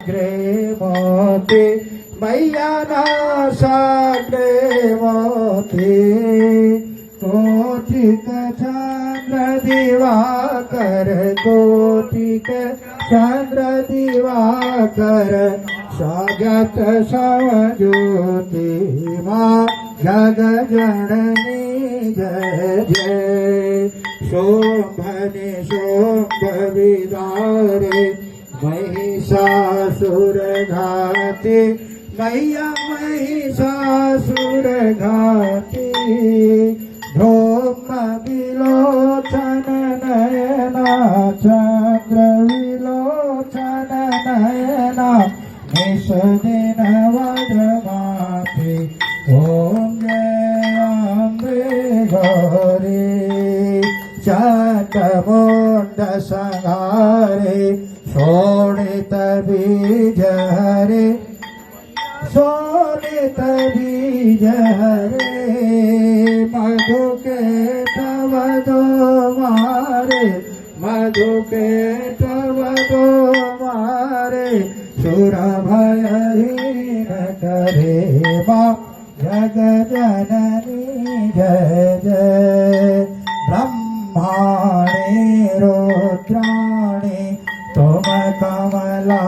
grey मोती मैया ना सागरे मोती कोटिक चंद्र दिवाकर कोटिक चंद्र दिवाकर स्वागत सवज्योति माँ जग जननी जय जय शोभने शोभ विदारे महिषासुर घाती मैया महिषासुर घाती धूम विलोचन नयना चंद्र विलोचन नयना निषदिन वदमाति ओम जय अम्बे गौरी चंडमुंड संहारे शोणित बीज हरे शोणित बीज हरे मधु के तव दो मारे मधु के तव दो मारे सुर भयहीन करे माँ जग जननी जय जय ब्रह्माणे रुद्राणे तुम कमला